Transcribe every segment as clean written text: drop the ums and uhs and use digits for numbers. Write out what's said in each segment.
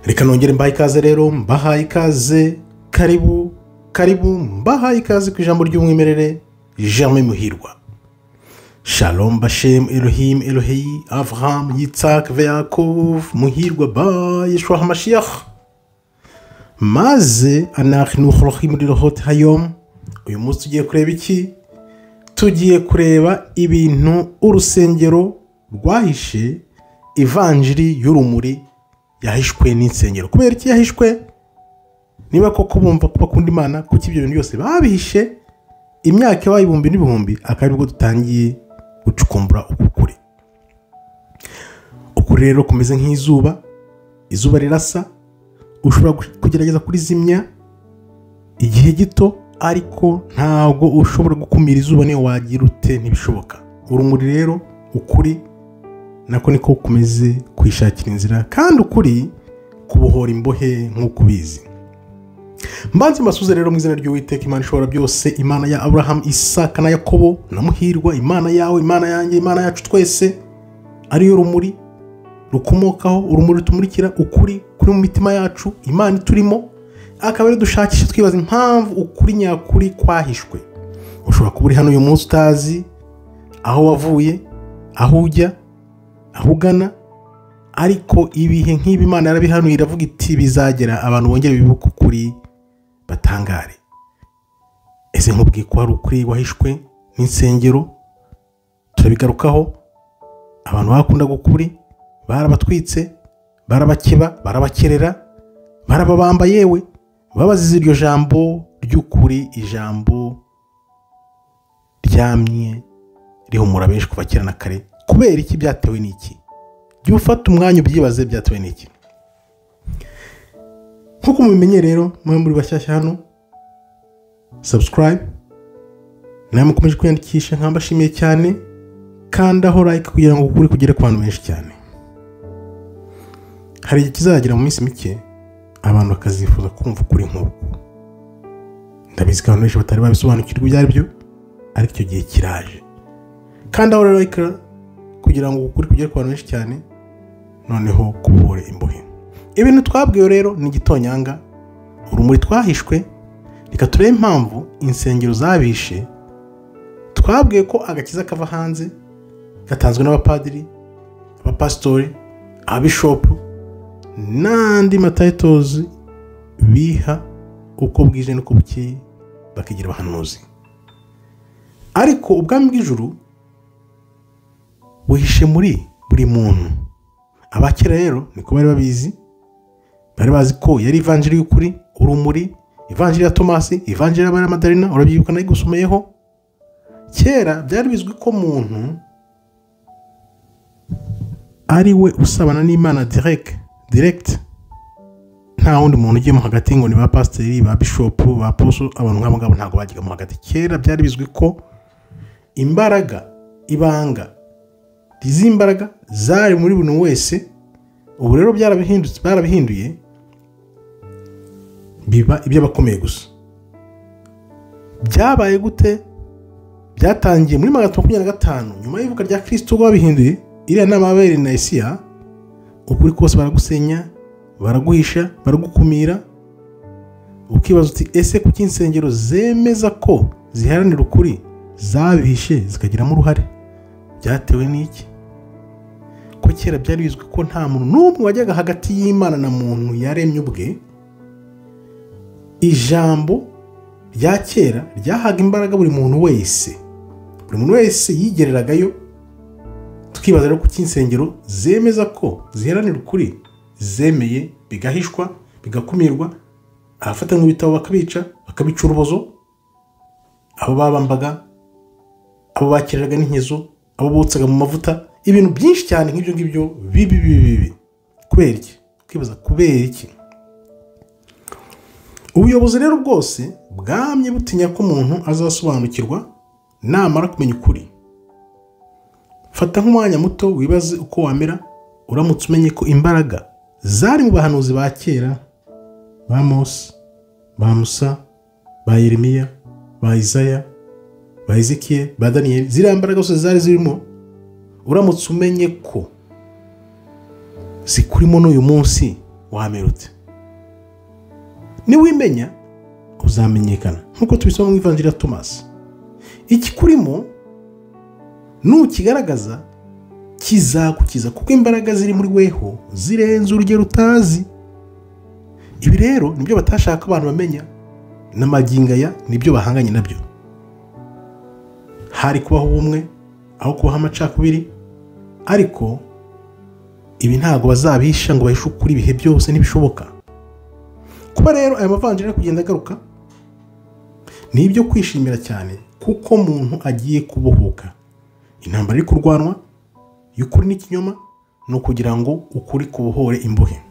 Reka nongere mbahaye ikaze rero, mbahaye ikaze, karibu, mbahaye ikaze ku ijambo ry'umwimerere, Germain Muhirwa. Shalom Bashem Elohim Elohi Avraham Yitzhak Ve'Yakov Muhirwa ba Yeshua HaMashiach. Maze anachnu cholochim lilohot hayom. Uyu munsi tugiye kureba iki? Tugiye kureba ibintu urusengero rwahishe, ivanjiri y'urumuri yahishwe n'insengero. Kubera iki yahishwe? Niba koko bumva ko bakunda Imana, kuki ibyo bintu byose babihishe imyaka yabaye ibihumbi n'ibihumbi, akaba ubwo dutangiye gucukumbura ukuri. Ukuri rero kumeze nk'izuba, izuba rirasa, ushobora kugerageza kurizimya igihe gito, ariko ntabwo ushobora gukumira izuba niyo wagira ute, ntibishoboka. Urumuri rero, ukuri nako niko kumeze kwishakira inzira, kandi ukuri kubohora imbohe nk'uko ubizi. Mbanze mbasuze rero mu izina ry'Uwiteka Imana ishobora byose, Imana ya Abraham, Isaka na Yakobo na Muhirwa, Imana yawe, Imana yanjye, Imana yacu twese, ariyo rumuri rukomokaho, urumuri rutumurikira ukuri kuri mu mitima yacu, Imana turimo. Akaba ari dushakisha twibaza impamvu ukuri nyakuri kwahishwe. Ushobora kuba uri hano uyu munsi utazi aho wavuye, aho ujya, aho ugana, ariko ibihe nk'ibi Imana yarabihanuye, iravuga iti bizagera abantu bongere bibuke ukuri batangare. Ese nkubwiye ko hari ukuri wahishwe n'insengero? Turabigarukaho. Abantu bakunda ukuri barabatwitse, barabakiba, barabakerera, barababamba, yewe babazize iryo jambo ry'ukuri, ijambo ryamye rihumura benshi kuva kera na kare. Kubera iki? Byatewe n'iki? Jya ufata umwanya ubyibaze, byatewe n'iki? Nkuko mubimenye rero, muri bashyashya hano, subscribe, nawe mukomeje kwiyandikisha, nkambashimiye cyane, kandi aho like kugira ngo ukuri kugere ku bantu benshi cyane. Hari igihe kizagira mu minsi mike abantu bakazifuza kumva ukuri nk'uku. Ndabizi ko abantu benshi batari babisobanukirwa ibyo ari byo, ariko icyo gihe kiraje. Kandi aho like kugira ngo ukuri kugere ku bantu benshi cyane, noneho kubohore imbohe. Ibintu twabwiwe rero ni gitonyanga, urumuri twahishwe. Reka turebe impamvu insengero zabishe. Twabwiwe ko agakiza kava hanze, gatanzwe n'abapadiri, abapasitori, abishopu n'andi matitles biha uko bwije n'uko bukeye, bakigira abahanuzi. Ariko ubwami bw'ijuru buhishe muri buri muntu. Abakera rero niko bari babizi, bari bazi ko yari ivanjiri y'ukuri, urumuri, ivanjiri ya Tomasi, ivanjiri ya Madarina. Urabyibuka nayo gusomeyeho. Kera byari bizwi ko muntu ari we usabana n'Imana direct, nta wundi muntu ugiyemo hagati ngo ni ba pasiteri, ba bishopu, ba apostle. Abantu nk'abo ngabo ntabwo bajyaga mu hagati. Kera byari bizwi ko imbaraga, ibanga ry'imbaraga zari muri buri wese. Ubu rero barabihinduye biba iby'abakomeye gusa. Byabaye gute? Byatangiye muri 1925 nyuma y'ivuka rya Kristo, ubwo babihinduye. Iriya nama yabereye na Isiya, ukuri kose baragusenya, baraguhisha, baragukumira. Ukibaza uti ese kuki insengero zemeza ko ziharanira ukuri zabihishe zikagiramo uruhare? Byatewe n'iki? Ko kera byari bizwi ko nta muntu n'umwe wajyaga hagati y'Imana na muntu yaremye ubwe. Ijambo rya kera ryahaga imbaraga buri muntu wese. Buri muntu wese yigereragayo. Tukibaza rero kuki insengero zemeza ko ziharanira ukuri zemeye bigahishwa, bigakumirwa, abafata nk'ibitabo bakabica, bakabica urubozo, abo babambaga, abo bakiriraga n'inkezo, abo botsaga mu mavuta, ibintu byinshi cyane nk'ibyo ngibyo bibi. Kubera iki? Tukibaza kubera iki? Ubuyobozi rero bwose bwamye butinya ko umuntu azasobanukirwa namara kumenya ukuri. Fata nk'umwanya muto wibaze uko wamera uramutse umenye ko imbaraga zari mu bahanuzi ba kera, ba Mose, ba Musa, ba Yeremiya, ba Isaya, ba Ezekiel, ba Daniel. Ziriya mbaraga zose zari zirimo, uramutse umenye ko zikurimo n'uyu munsi, wamerutse. niwimenya uzamenyekana nk'uko tubisoma mu ivanjiri ya Tomasi. ikikurimo nukigaragaza kizagukiza kuko imbaraga ziri muri weho zirenze urugero utazi. Ibi rero nibyo batashaka abantu bamenya, n'amagingo aya nibyo bahanganye nabyo. hari kubaho ubumwe aho kubaho amacakubiri, ariko ibi ntabwo bazabisha ngo bahishe ukuri ibihe byose, ntibishoboka. kuba rero aya mavanjiri ari kugenda agaruka ni ibyo kwishimira cyane, kuko umuntu agiye kubohoka. intambara iri kurwanwa y'ukuri n'ikinyoma ni ukugira ngo ukuri kubohore imbohe.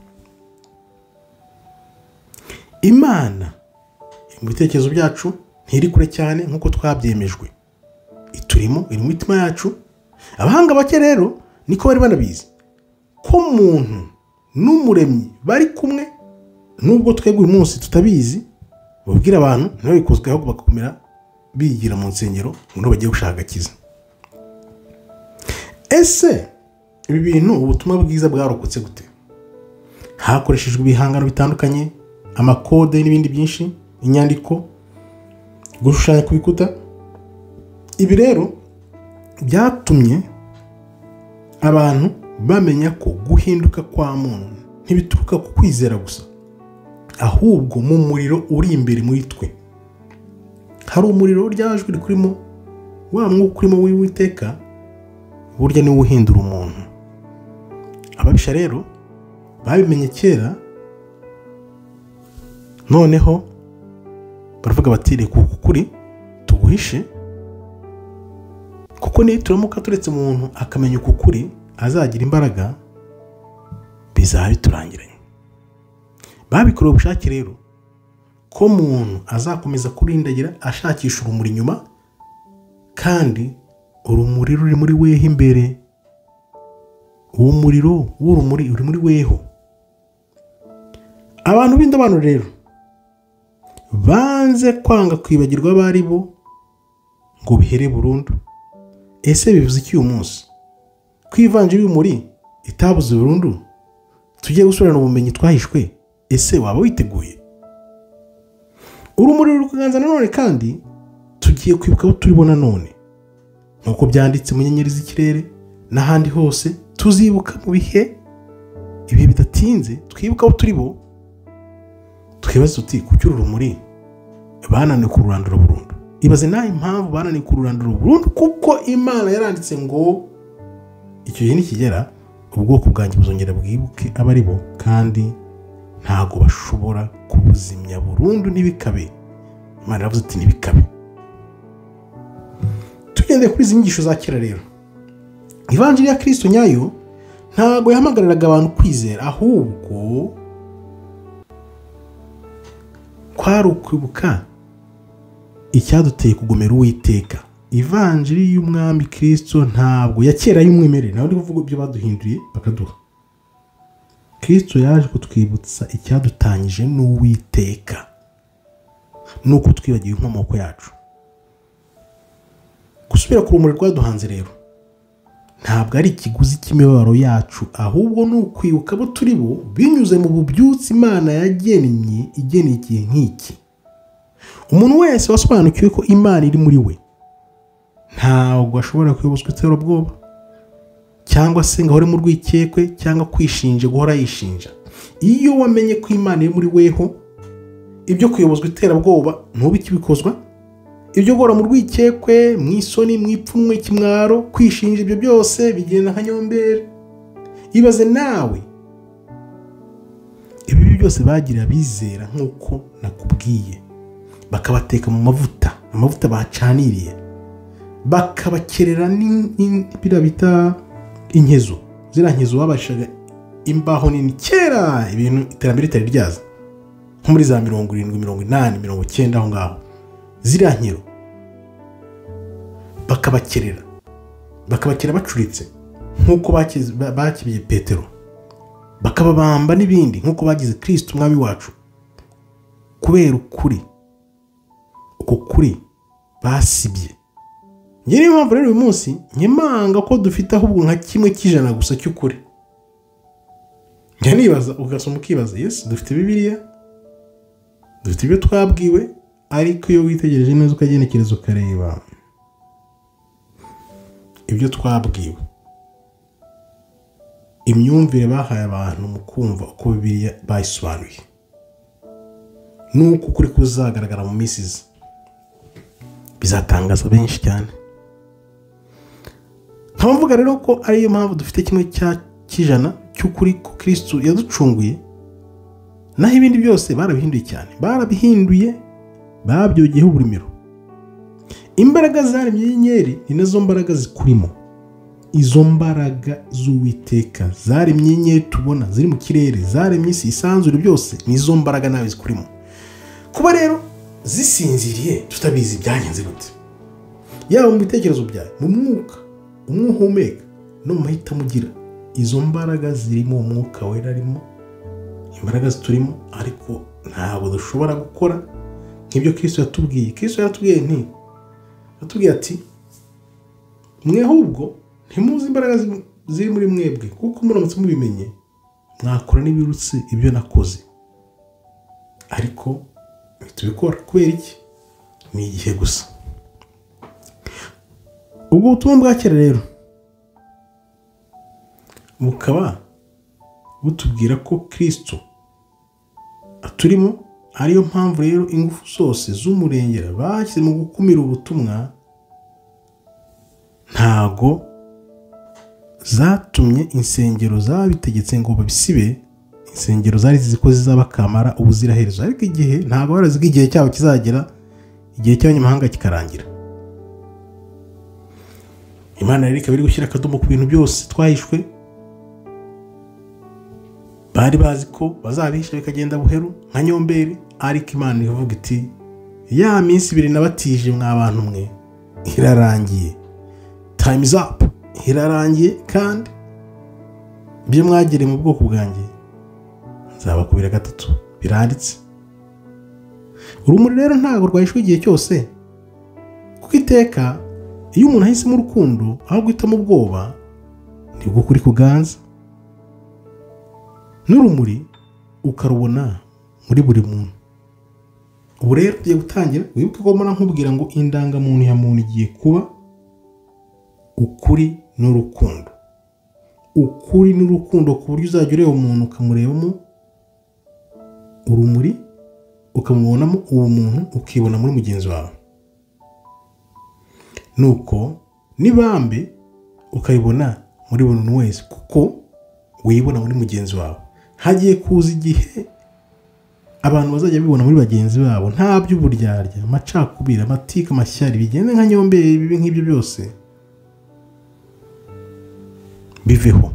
Imana mu bitekerezo byacu ntiri kure cyane nk'uko twabyemejwe, iturimo, iri mu mitima yacu. Abahanga bake rero niko bari banabizi ko umuntu n'umuremyi bari kumwe, nubwo twebwe uyu munsi tutabizi. babwira abantu ntibabikozwe, ahubwo bagakomera bigira mu nsengero ngo bagiye gushaka agakiza. Ese ibi bintu ubutumwa bwiza bwarokotse gute? Hakoreshejwe ibihangano bitandukanye, amakode n'ibindi byinshi, inyandiko, gushushanya ku bikuta. Ibi rero byatumye abantu bamenya ko guhinduka kwa muntu ntibituruka ku kwizera gusa, ahubwo mu muriro uri imbere muri twe. hari umuriro ryajwi rikurimo, wa mwuka urimo w'Uwiteka, burya niwe uhindura umuntu. Ababisha rero babimenye kera, noneho baravuga bati reka ukuri tuguhishe, kuko nituramuka turetse umuntu akamenya ukuri azagira imbaraga, bizaba biturangiranye. babikorewe ubushake rero ko umuntu azakomeza kurindagira ashakisha urumuri inyuma, kandi urumuri ruri muri weho imbere. uwo muriro w'urumuri uri muri weho. abantu b'indobanure rero banze kwanga kwibagirwa abari bo ngo bihere burundu. Ese bivuze iki uyu munsi? Ko ivanjiri y'urumuri itabuze burundu, tugiye gusubirana ubumenyi twahishwe. Ese waba witeguye? urumuri ruri kuganza nanone, kandi tugiye kwibuka aho turibona none, nk'uko byanditse mu nyenyeri z'ikirere n'ahandi hose. tuzibuka mu ibihe bidatinze, twibuka aho turi bo, twibaza tuti kuki uru rumuri bananiwe kururandura burundu. Ibaze nawe impamvu bananiwe kururandura burundu, kuko Imana yaranditse ngo icyo gihe nikigera ubwoko bwanjye buzongera bwibuke abari bo, kandi ntago bashobora kubuzimya burundu ntibikabe. Imana yavuze ati ntibikabe. tugendeye kuri izi nyigisho za kera rero, ivanjiri ya Kristo nyayo ntago yahamagariraga abantu kwizera, ahubwo kwari ukwibuka icyaduteye kugomera Uwiteka. Ivanjiri y'umwami Kristo ntabwo ya kera y'umwimerere, naho ndi kuvuga ibyo baduhinduye bakaduha. Kristo yaje kutwibutsa icyadutanyije n'Uwiteka, nuko twibagiwe inkomoko yacu. Gusubira ku rumuri rwaduhanze rero ntabwo ari ikiguzi cy'imibabaro yacu, ahubwo ni ukwibuka abo turi bo binyuze mu bubyutsi Imana yageneye igihe nk'iki. umuntu wese wasobanukiwe ko Imana iri muri we ntabwo ashobora kuyobozwa iterabwoba, cyangwa se ngo ahore mu rwikekwe, cyangwa kwishinja guhora yishinja. iyo wamenye ko Imana iri muri weho, ibyo kuyobozwa iterabwoba ntube ikibikozwa, ibyo guhora mu rwikekwe, mu isoni, mu ipfunwe, kimwaro, kwishinja, ibyo byose bigenda nka nyombere. ibaze nawe ibi byose bagirira bizera nk'uko nakubwiye, bakabateka mu amavuta bacaniriye, bakabakerera n'ibira bita inkezo. ziriya nkezo babashaga imbaho nini kera, ibintu iterambere ritari ryaza, nko muri za 70, 80, 90 aho ngaho. ziriya nkero bakabakerera bacuritse nk'uko bakibiye Petero, bakababamba n'ibindi nk'uko bagize Kristo umwami wacu, kubera ukuri. uko kuri basibye. niyo mpamvu rero uyu munsi nkemanga ko dufite ahubwo nka 1% gusa cy'ukuri. njya nibaza ugasoma ukibaza yes dufite bibiliya dufite ibyo twabwiwe ariko iyo witegereje neza ukagenekereza ukareba ibyo twabwiwe imyumvire bahaye abantu mu kumva uko bibiliya bayisobanuye nuko ukuri kuzagaragara mu minsi iza bizatangaza benshi cyane. nkaba mvuga rero ko ariyo mpamvu dufite kimwe cy'ijana cy'ukuri ko Kristo yaducunguye, naho ibindi byose barabihinduye cyane, barabihinduye babyogeyeho uburimiro. Imbaraga zaremye inyenyeri ni nazo mbaraga zikurimo. Izo mbaraga z'Uwiteka zaremye inyenyeri tubona ziri mu kirere, zaremye isi isanzure, byose nizo mbaraga nawe zikurimo. Kuba rero zisinziriye tutabizi byagenze gute, yaba mu bitekerezo byawe, mu mwuka umwuhumeka no mu mahitamo ugira, izo mbaraga zirimo, umwuka wera arimo, imbaraga ziturimo, ariko ntabwo dushobora gukora nk'ibyo Kristo yatubwiye. Kristo yaratubwiye yatubwiye ati mwe ahubwo ntimuzi imbaraga ziri muri mwebwe, kuko muramutse mubimenye mwakora n'ibirutse ibyo nakoze. Ariko tubikora kubera iki? Ni igihe gusa. Ubwo butumwa bwa kera rero bukaba butubwira ko Kristo aturimo, ariyo mpamvu rero ingufu zose z'umurengera bashyize mu gukumira ubutumwa ntago zatumye insengero zabitegetse ngo babisibe. Insengero zari ziko zizabakamara ubuziraherezo, ariko igihe ntago baraziga igihe cyabo kizagera, igihe cy'abanyamahanga kikarangira. Imana rero ikaba iri gushyira akadomo ku bintu byose twahishwe. Bari bazi ko bazabihisha bikagenda buheru nka nyomberi, ariko Imana ivuga iti ya minsi 2 nabatije mwa bantu mwe irarangiye, time is up, irarangiye, kandi ibyo mwagire mu bwoko bwanjye nzabakubira 3 biranditse. Urumuri rero ntago rwahishwe igihe cyose, kuko iteka iyo umuntu ahisemo urukundo aho guhitamo ubwoba nibwo kuri kuganza, n'urumuri ukarubona muri buri muntu. Ubu rero tugiye gutangira, wibuke ko mbona nkubwira ngo indangamuntu ya muntu igiye kuba ukuri n'urukundo. Ukuri n'urukundo ku buryo uzajya ureba umuntu ukamurebamo urumuri, ukamubonamo uwo muntu, ukibona muri mugenzi wawe. Nuko nibambe ukayibona muri buri muntu wese, kuko wibona muri mugenzi wawe. Hagiye kuza igihe abantu bazajya bibona muri bagenzi babo nta by'uburyarya, amacakubira, amatika, amashyari bigende nka nyomberi, bibi nk'ibyo byose biveho.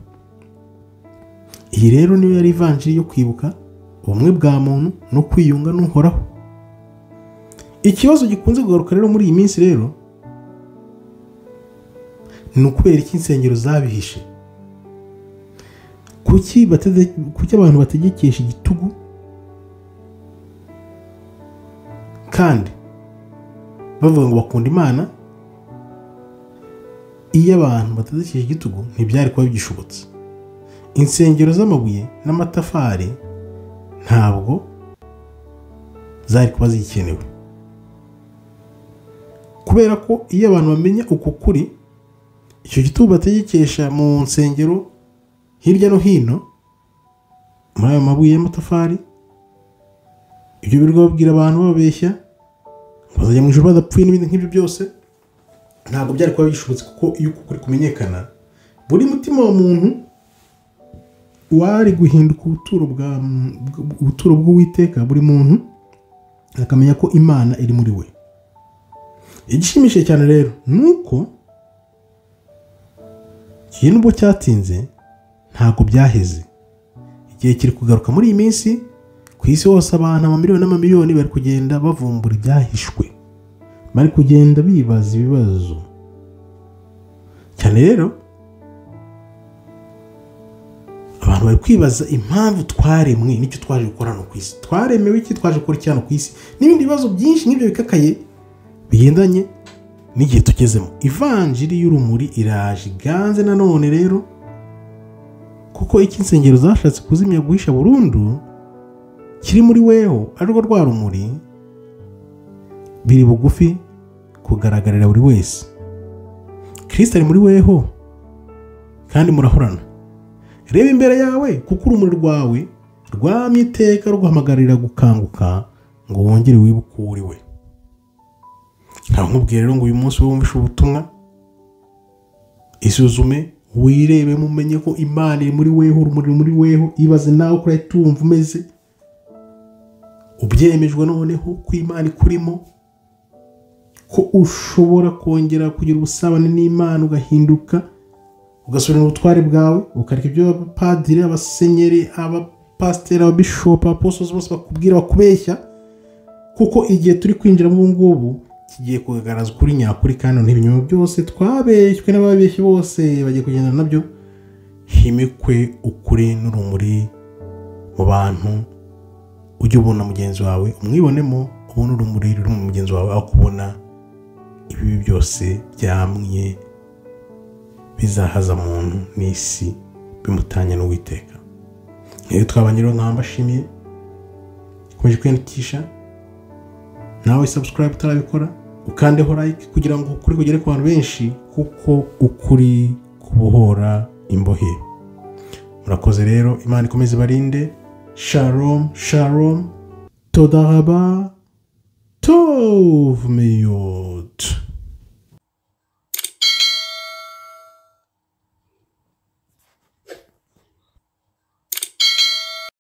Iyi rero niyo yari ivanjiri yo kwibuka ubumwe bwa muntu no kwiyunga n'uhoraho. Ikibazo gikunze kugaruka rero muri iyi minsi rero ni ukubera iki insengero zabihishe. Kuki abantu bategekesha igitugu, kandi bavuga ngo bakunda Imana? Iyo abantu bategekesha igitugu ntibyari kuba bigishobotse. Insengero z'amabuye n'amatafari ntabwo zari kuba zikenewe, kubera ko iyo abantu bamenya uko kuri, icyo gitugu bategekesha mu nsengero hirya no hino muri ayo mabuye y'amatafari, ibyo birirwa babwira abantu bababeshya bazajya mu ijuru badapfuye n'ibindi nk'ibyo byose, ntabwo byari kuba bishobotse. Kuko iyo ukuri kumenyekana, buri mutima wa muntu wari guhinduka ubuturo bw'Uwiteka. Buri muntu akamenya ko Imana iri muri we. Igishimishije cyane rero nuko igihe nubwo cyatinze ntabwo byaheze. Igihe kiri kugaruka muri iyi minsi, ku isi hose abantu amamiliyoni n'amamiliyoni bari kugenda bavumbura ibyahishwe, bari kugenda bibaza ibibazo cyane. Rero abantu bari kwibaza impamvu twaremwe, n'icyo twaje gukora hano ku isi. Twaremewe iki? Twaje gukora iki hano ku isi? N'ibindi bibazo byinshi nk'ibyo bikakaye bigendanye n'igihe tugezemo. Ivanjiri y'urumuri iraje iganze nanone rero kuko iki insengero zashatse kuzimya guhisha burundu kiri muri weho ari rwo rwa rumuri, biri bugufi kugaragarira buri wese. Kristo ari muri weho kandi murahorana. Reba imbere yawe kuko urumuri rwawe rwamye iteka ruguhamagarira gukanguka ngo wongere wibuke uri we. Nkubwira rero ngo uyu munsi wumvishe ubutumwa, isuzume wirebe mumenye ko Imana iri muri weho, urumuri muri weho. Ibaze nawe kuri tumva umeze, ubyemejwe noneho ko Imana ikurimo, ko ushobora kongera kugira ubusabane n'Imana, ugahinduka ugasubira mu butware bwawe, ukareka ibyo abapadiri, abasenyeri, abapasiteri, ababishopu, abapostozi bose bakubwira bakubeshya, kuko igihe turi kwinjira mu ngubu kigiye kugaragaza ukuri nyakuri, kandi n'ibinyoma byose twabeshywe n'ababeshyi bose bagiye kugenda nabyo. Himikwe ukuri n'urumuri mu bantu, ujye ubona mugenzi wawe umwibonemo, ubona urumuri ruri mu mugenzi wawe, aho kubona ibibi byose byamwe bizahaza muntu n'isi bimutanya n'Uwiteka. Nk'iyo twabanye rero nkambashimiye, ukomeje kwiyandikisha, nawe subscribe utarabikora, ukandeho like kugira ngo ukuri kugere ku bantu benshi, kuko ukuri kubohora imbohe. Murakoze rero, Imana ikomeze barinde. Shalom shalom, toda raba tov meyo.